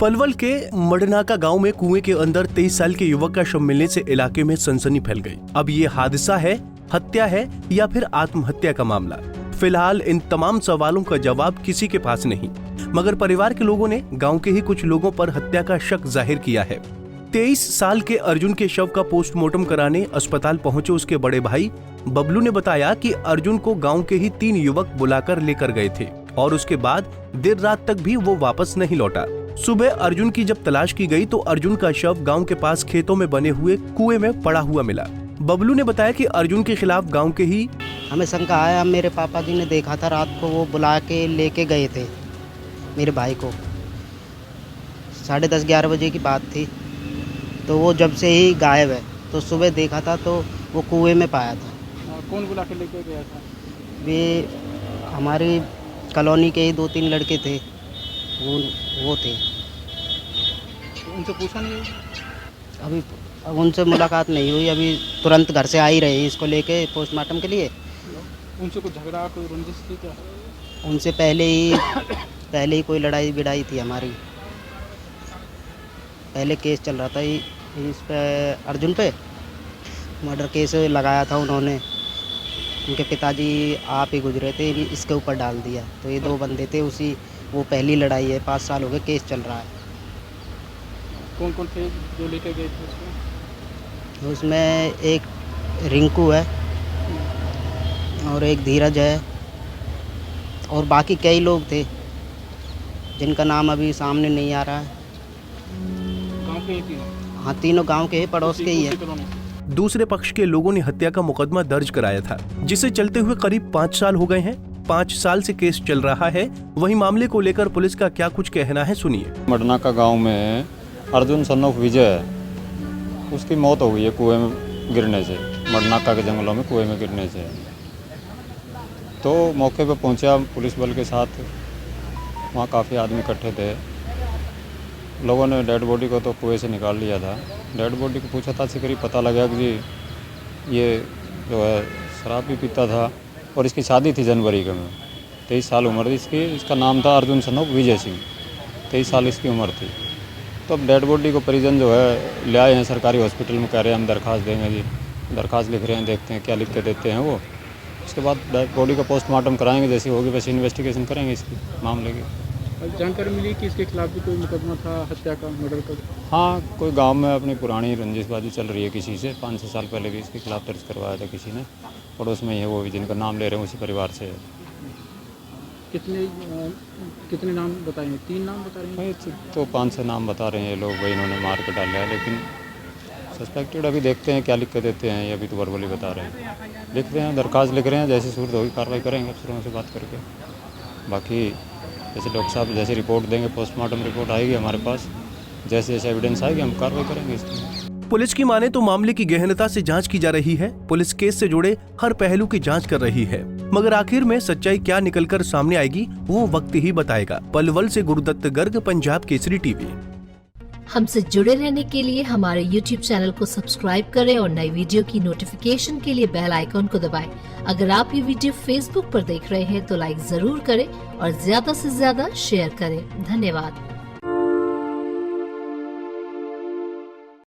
पलवल के मडनाका गांव में कुएं के अंदर 23 साल के युवक का शव मिलने से इलाके में सनसनी फैल गई। अब ये हादसा है, हत्या है या फिर आत्महत्या का मामला? फिलहाल इन तमाम सवालों का जवाब किसी के पास नहीं, मगर परिवार के लोगों ने गांव के ही कुछ लोगों पर हत्या का शक जाहिर किया है। 23 साल के अर्जुन के शव का पोस्टमार्टम कराने अस्पताल पहुंचे उसके बड़े भाई बबलू ने बताया कि अर्जुन को गांव के ही 3 युवक बुलाकर लेकर गए थे और उसके बाद देर रात तक भी वो वापस नहीं लौटा। सुबह अर्जुन की जब तलाश की गई तो अर्जुन का शव गांव के पास खेतों में बने हुए कुएं में पड़ा हुआ मिला। बबलू ने बताया कि अर्जुन के खिलाफ गांव के ही हमें शंका आया। मेरे पापा जी ने देखा था, रात को वो बुला के लेके गए थे मेरे भाई को। 10:30-11 बजे की बात थी। तो वो जब से ही गायब है, तो सुबह देखा था तो वो कुएं में पाया था। कौन बुला के लेके गया था? वे हमारी कॉलोनी के ही 2-3 लड़के थे, वो थे। उनसे पूछा नहीं? अभी अब उनसे मुलाकात नहीं हुई। अभी तुरंत घर से आ ही रहे हैं इसको लेके पोस्टमार्टम के लिए। उनसे कुछ झगड़ा, कोई रंजिश थी क्या? उनसे पहले ही कोई लड़ाई भिड़ाई थी हमारी। पहले केस चल रहा था इस पे, अर्जुन पे मर्डर केस लगाया था उन्होंने। उनके पिताजी आप ही गुजरे थे, इसके ऊपर डाल दिया। तो ये 2 बंदे थे, वो पहली लड़ाई है। 5 साल हो गए, केस चल रहा है। कौन कौन थे जो लेके गए थे उसमें? उसमें एक रिंकू है और एक धीरज है और बाकी कई लोग थे जिनका नाम अभी सामने नहीं आ रहा है। गाँव के ही तीनों? हाँ, तीनों गांव के ही, पड़ोस के ही है। दूसरे पक्ष के लोगों ने हत्या का मुकदमा दर्ज कराया था, जिसे चलते हुए करीब 5 साल हो गए हैं। 5 साल से केस चल रहा है। वहीं मामले को लेकर पुलिस का क्या कुछ कहना है, सुनिए। मडनाका गांव में अर्जुन सन ऑफ विजय, उसकी मौत हो गई है कुएं में गिरने से। मडनाका के जंगलों में कुएं में गिरने से। तो मौके पर पहुंचा पुलिस बल के साथ। वहाँ काफ़ी आदमी इकट्ठे थे। लोगों ने डेड बॉडी को तो कुएं से निकाल लिया था। डेड बॉडी को पूछताछ से करीब पता लगा कि जी ये जो है शराब भी पीता था और इसकी शादी थी जनवरी के में। 23 साल उम्र थी इसकी। इसका नाम था अर्जुन सन ऑफ विजय सिंह। 23 साल इसकी उम्र थी। तो अब डेड बॉडी को परिजन जो है ले आए हैं सरकारी हॉस्पिटल में। कह रहे हैं हम दरख्वास्त देंगे जी। दरख्वास्त लिख रहे हैं, देखते हैं क्या लिख के देते हैं वो। उसके बाद डेड बॉडी का पोस्टमार्टम कराएंगे, जैसी होगी वैसे इन्वेस्टिगेशन करेंगे इसकी मामले की। जानकारी मिली कि इसके खिलाफ भी कोई मुकदमा था, हत्या का, मर्डर का? हाँ, कोई गांव में अपनी पुरानी रंजिशबाजी चल रही है किसी से। 5-6 साल पहले भी इसके खिलाफ दर्ज करवाया था किसी ने। पड़ोस में ही है वो भी, जिनका नाम ले रहे हैं उसी परिवार से है। कितने नाम बताएंगे? 3 नाम बता रहे हैं? तो 5-6 नाम बता रहे हैं ये लोग, वही इन्होंने मार के डाला है। लेकिन सस्पेक्टेड अभी देखते हैं क्या लिख के देते हैं। ये अभी तो वर्बली बता रहे हैं। लिख रहे हैं, दरख्वास्त लिख रहे हैं, जैसी सूरत होगी कार्रवाई करेंगे अफसरों से बात करके। बाकी जैसे डॉक्टर साहब जैसे रिपोर्ट देंगे, पोस्टमार्टम रिपोर्ट आएगी हमारे पास, जैसे जैसे एविडेंस आएगी हम कार्रवाई करेंगे इसकी। पुलिस की माने तो मामले की गहनता से जांच की जा रही है। पुलिस केस से जुड़े हर पहलू की जांच कर रही है, मगर आखिर में सच्चाई क्या निकलकर सामने आएगी वो वक्त ही बताएगा। पलवल से गुरुदत्त गर्ग, पंजाब केसरी टीवी। हमसे जुड़े रहने के लिए हमारे YouTube चैनल को सब्सक्राइब करें और नई वीडियो की नोटिफिकेशन के लिए बेल आइकॉन को दबाएं। अगर आप ये वीडियो Facebook पर देख रहे हैं तो लाइक जरूर करें और ज्यादा से ज्यादा शेयर करें। धन्यवाद।